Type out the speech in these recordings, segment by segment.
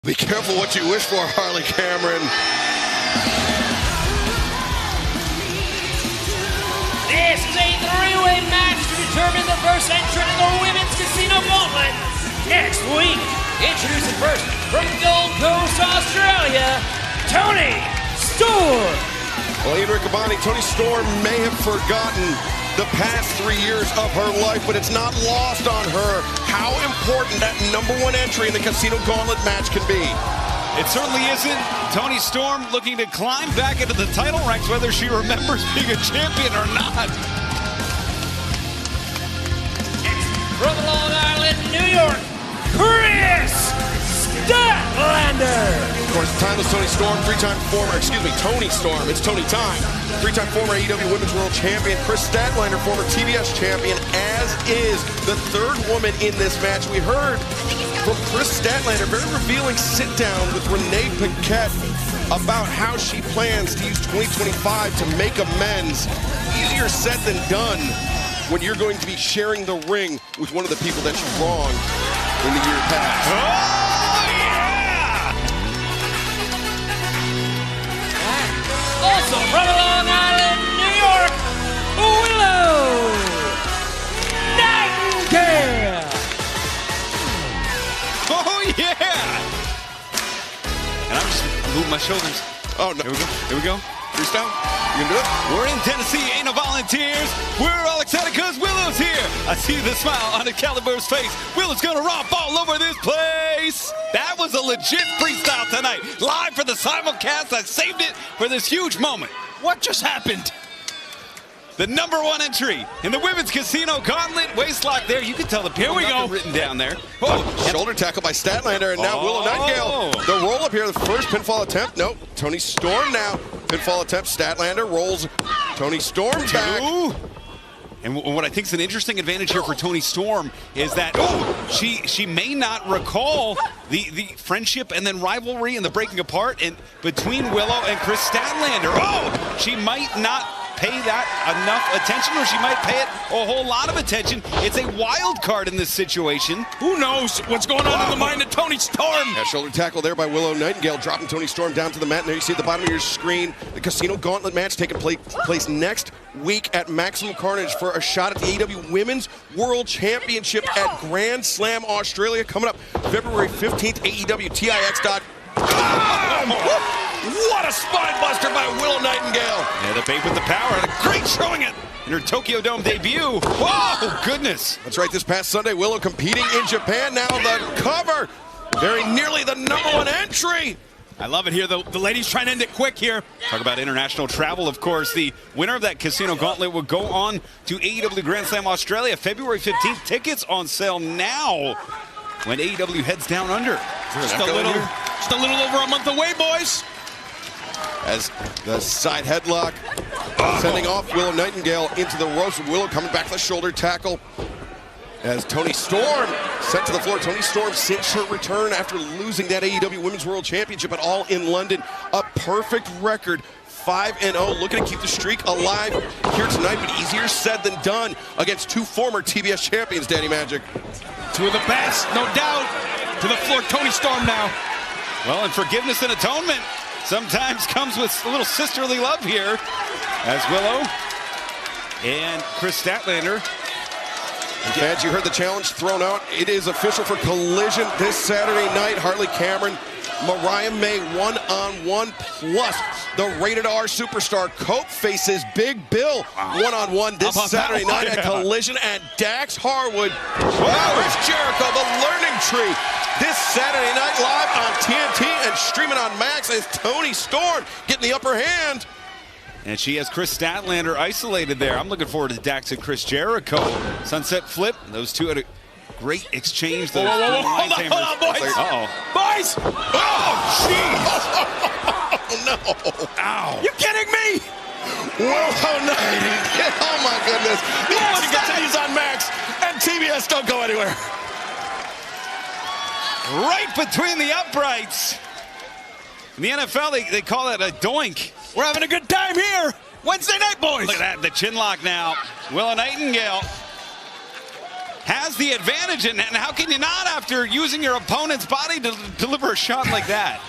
Be careful what you wish for, Harley Cameron. This is a three-way match to determine the first entrant in the Women's Casino Gauntlet. Next week, introducing first from Gold Coast, Australia, Toni Storm. Well, Ian Riccaboni, Toni Storm may have forgotten the past 3 years of her life, but it's not lost on her how important that #1 entry in the Casino Gauntlet match can be. It certainly isn't. Toni Storm looking to climb back into the title ranks, whether she remembers being a champion or not. From Long Island, New York, Kris Statlander. Of course, timeless Toni Storm, Toni Storm, it's Toni time. Three-time former AEW Women's World Champion, Kris Statlander, former TBS champion, as is the third woman in this match. We heard from Kris Statlander, very revealing sit-down with Renee Paquette about how she plans to use 2025 to make amends. Easier said than done when you're going to be sharing the ring with one of the people that you wronged in the year past. Oh, yeah! Also from Long Island, New York, Willow. Nightingale. Oh, yeah! And I'm just moving my shoulders. Oh, no. Here we go. Here we go. Kris down. You can do it. We're in Tennessee. Ain't no volunteers. We're all excited because Willow's here. I see the smile on Excalibur's face. Willow's going to romp all over this place. That was a legit freestyle tonight. Live for the simulcast. I saved it for this huge moment. What just happened? The #1 entry in the Women's Casino Gauntlet. Waistlock there. You can tell the people written down there. Oh, shoulder tackle by Statlander, and now Willow Nightingale. The roll up here, the first pinfall attempt. Nope. Toni Storm now. Pinfall attempt. Statlander rolls Toni Storm back. And what I think is an interesting advantage here for Toni Storm is that she may not recall the friendship and then rivalry and the breaking apart between Willow and Kris Statlander. Oh, she might not pay that enough attention, or she might pay it a whole lot of attention. It's a wild card in this situation. Who knows what's going on in the mind of Toni Storm? Yeah, shoulder tackle there by Willow Nightingale, dropping Toni Storm down to the mat. And there you see at the bottom of your screen the Casino Gauntlet match taking place next week at Maximum Carnage for a shot at the AEW Women's World Championship at Grand Slam Australia, coming up February 15th, AEWTIX.com. What a spine buster by Willow Nightingale. Yeah, the babe with the power. Great showing it in her Tokyo Dome debut. Whoa, goodness. That's right, this past Sunday, Willow competing in Japan. Now the cover. Very nearly the #1 entry. I love it here. The ladies trying to end it quick here. Talk about international travel, of course. The winner of that Casino Gauntlet will go on to AEW Grand Slam Australia February 15th. Tickets on sale now when AEW heads down under. Just a little over a month away, boys. As the side headlock sending off Willow Nightingale into the ropes. Willow coming back to the shoulder tackle. As Toni Storm sent to the floor. Toni Storm cinched her return after losing that AEW Women's World Championship at All in London. A perfect record, 5-0. Looking to keep the streak alive here tonight, but easier said than done against two former TBS champions, Daddy Magic. Two of the best, no doubt. To the floor, Toni Storm now. Well, and forgiveness and atonement sometimes comes with a little sisterly love here as Willow and Kris Statlander. And fans, you heard the challenge thrown out. It is official for Collision this Saturday night. Harley Cameron, Mariah May, one-on-one, plus the Rated R superstar Cope faces Big Bill one-on-one this Saturday night at Collision, and Dax Harwood. Chris Jericho, the Learning Tree, this Saturday night live on TNT and streaming on Max as Toni Storm getting the upper hand. And she has Kris Statlander isolated there. I'm looking forward to Dax and Chris Jericho. Sunset flip. Those two had a great exchange. Hold on, boys. Uh-oh. Boys! Oh, jeez! Oh, no. Ow. You kidding me? Willow Nightingale. Oh, my goodness. The action continues on Max, and TBS don't go anywhere. Right between the uprights. In the NFL, they call that a doink. We're having a good time here. Wednesday night, boys. Look at that, the chin lock now. Willow Nightingale has the advantage, and how can you not after using your opponent's body to deliver a shot like that?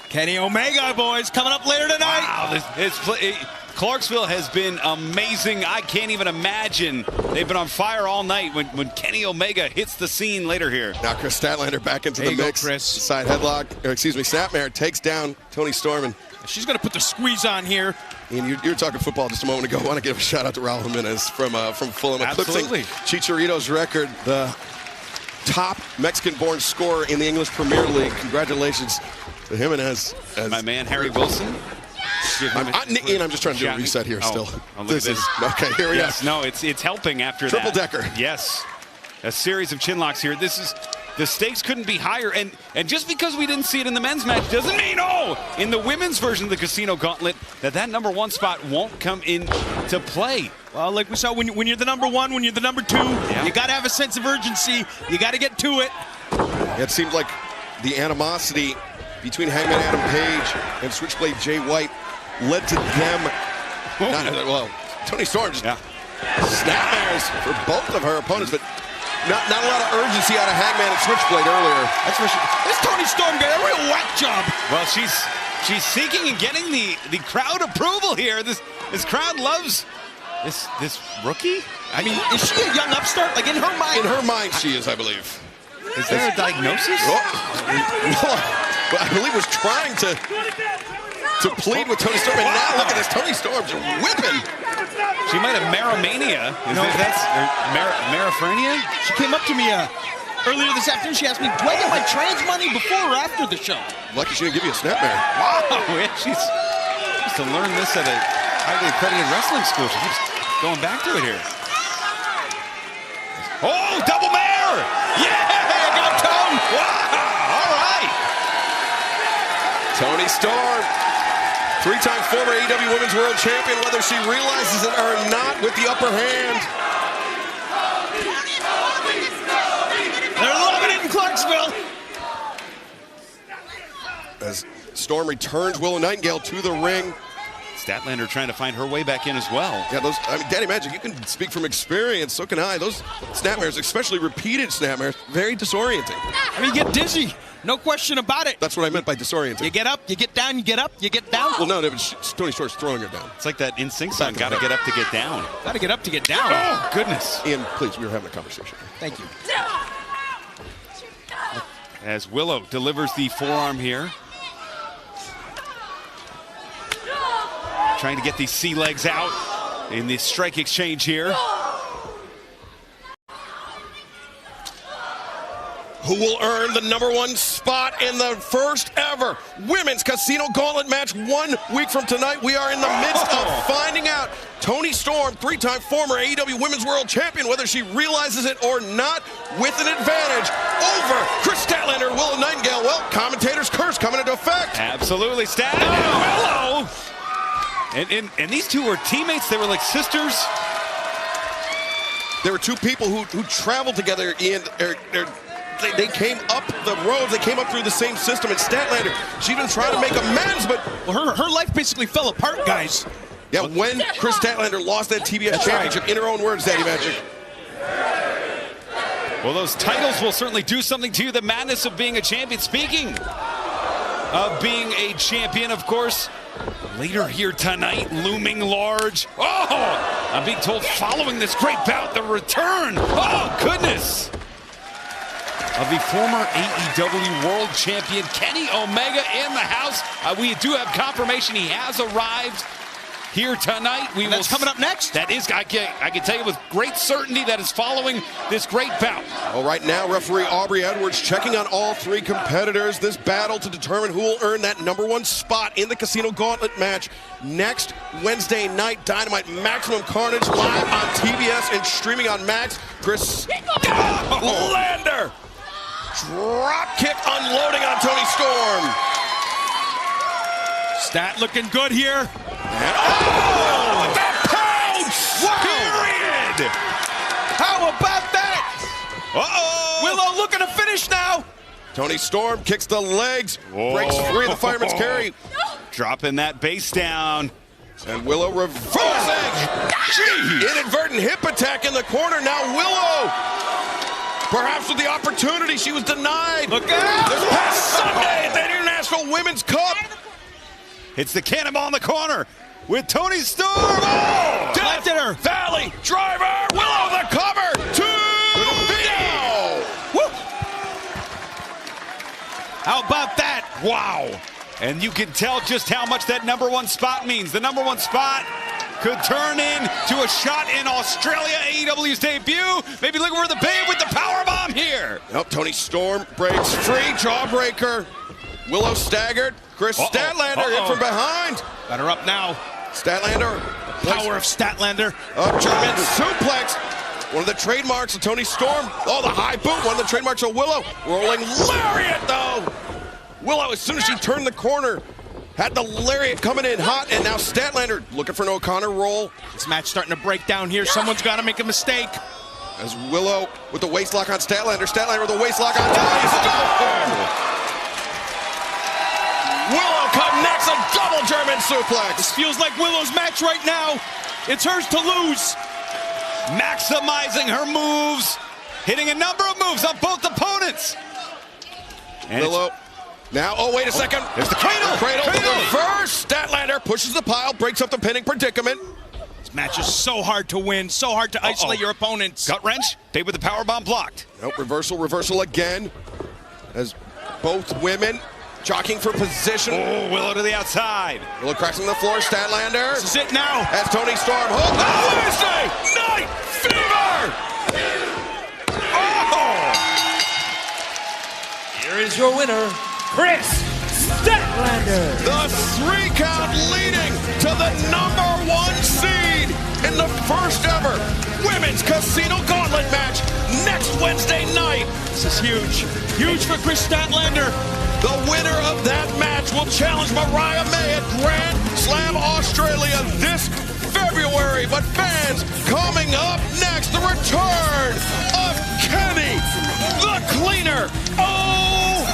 Kenny Omega, boys, coming up later tonight. Wow, Clarksville has been amazing. I can't even imagine. They've been on fire all night when Kenny Omega hits the scene later here. Now Kris Statlander back into There the you mix. go, Kris. Side headlock, or excuse me, snapmare takes down Toni Storm. And She's going to put the squeeze on here. Ian, you were talking football just a moment ago. I want to give a shout out to Raul Jimenez from Fulham, Absolutely. eclipsing Chicharito's record, the top Mexican-born scorer in the English Premier League. Congratulations to Jimenez. My man Harry Wilson. Ian, I'm just trying to do a reset here still. Oh, look at this. Okay, here we go. go. No, it's helping after Triple that. decker. Yes. A series of chin locks here. The stakes couldn't be higher, and just because we didn't see it in the men's match doesn't mean, in the women's version of the Casino Gauntlet, that #1 spot won't come into play. Well, like we saw, when you're the #1, when you're the #2, you got to have a sense of urgency. You got to get to it. It seemed like the animosity between Hangman Adam Page and Switchblade Jay White led to them. Toni Storm just snapmares for both of her opponents, but not a lot of urgency out of Hangman and Switchblade earlier. That's for sure. This Toni Storm got a real whack job. Well, she's seeking and getting the crowd approval here. This crowd loves this rookie. I mean, is she a young upstart? Like, in her mind? In her mind, she is, I believe. Is there a diagnosis? I believe was trying to plead with Toni Storm, and now look at this. Toni Storm's whipping. She might have Maromania. That's Maraphrenia? She came up to me earlier this afternoon. She asked me, do I get my trans money before or after the show? Lucky she didn't give you a snapmare. Wow, she's to learn this at a highly accredited wrestling school. She keeps going back to it here. Oh, double mare! Yeah, I got Tone. Wow, all right. Toni Storm, three-time former AEW Women's World Champion, whether she realizes it or not, with the upper hand. They're loving it in Clarksville. As Storm returns Willow Nightingale to the ring. Statlander trying to find her way back in as well. Yeah, Daddy Magic, you can speak from experience, so can I. Those snapmares, especially repeated snapmares, very disorienting. I mean, you get dizzy. No question about it. That's what I meant by disorienting. You get up, you get down, you get up, you get down. Well, no, but Toni Storm's throwing her down. It's like that NSYNC song, gotta get up to get down. Gotta get up to get down. Oh, goodness. Ian, please, we were having a conversation. Thank you. As Willow delivers the forearm here. Trying to get these sea legs out in this strike exchange here. Who will earn the #1 spot in the first ever Women's Casino Gauntlet match 1 week from tonight? We are in the midst of finding out. Toni Storm, three-time former AEW Women's World Champion, whether she realizes it or not, with an advantage over Kris Statlander, Willow Nightingale. Well, commentator's curse coming into effect. Absolutely, Willow. And these two were teammates. They were like sisters. There were two people who traveled together, Ian. They came up the roads. They came up through the same system. And Statlander, she's been trying to make amends, but well, her life basically fell apart, guys. Yeah, when Kris Statlander lost that TBS championship, in her own words, Daddy Magic. Well, those titles will certainly do something to you. The madness of being a champion. Speaking of being a champion, of course, later here tonight, looming large. Oh, I'm being told following this great bout, the return. Oh, goodness. Of the former AEW World Champion, Kenny Omega, in the house. We do have confirmation he has arrived here tonight. That's coming up next. That is, I can tell you with great certainty, that is following this great bout. Well, right now, referee Aubrey Edwards checking on all three competitors. This battle to determine who will earn that #1 spot in the Casino Gauntlet match next Wednesday night. Dynamite Maximum Carnage live on TBS and streaming on Max. Kris Statlander. Drop kick unloading on Toni Storm. Stat looking good here. Oh, the pounce! Wow. Period! How about that? Uh-oh! Willow looking to finish now. Toni Storm kicks the legs, breaks free of the fireman's carry. Dropping that base down. And Willow reversing. Inadvertent hip attack in the corner. Now Willow, perhaps with the opportunity, she was denied. Look out! This past Sunday at the International Women's Cup. It's the cannonball in the corner with Toni Storm. Oh! Left at her. Valley driver. Willow the cover. Woo! How about that? Wow. And you can tell just how much that #1 spot means. The #1 spot could turn into a shot in Australia, AEW's debut. Maybe looking for the babe with the powerbomb here. Nope, Toni Storm breaks free, jawbreaker. Willow staggered. Kris Statlander in from behind. Got her up now. Statlander. Power of Statlander. Up German suplex. One of the trademarks of Toni Storm. Oh, the high boot. One of the trademarks of Willow. Rolling lariat, though. Willow, as soon as she turned the corner, had the lariat coming in hot, and now Statlander looking for an O'Connor roll. This match starting to break down here. Someone's got to make a mistake. As Willow with the waist lock on Statlander. Statlander with the waist lock on Toni Storm. Willow connects a double German suplex. This feels like Willow's match right now. It's hers to lose. Maximizing her moves, hitting a number of moves on both opponents. And Willow. Now, oh, wait a second. There's the cradle. Cradle. Reverse. Statlander pushes the pile, breaks up the pinning predicament. This match is so hard to win, so hard to isolate your opponents. Gut wrench, they with the powerbomb blocked. Nope, reversal again. As both women jockeying for position. Oh, Willow to the outside. Willow cracks on the floor. Statlander. This is it now. As Toni Storm. Wednesday Night Fever. Oh! Here is your winner, Kris Statlander. The 3 count leading to the #1 seed in the first ever Women's Casino Gauntlet match next Wednesday night. This is huge. Huge for Kris Statlander. The winner of that match will challenge Mariah May at Grand Slam Australia this February. But fans, coming up next, the return of Kenny the Cleaner Omega.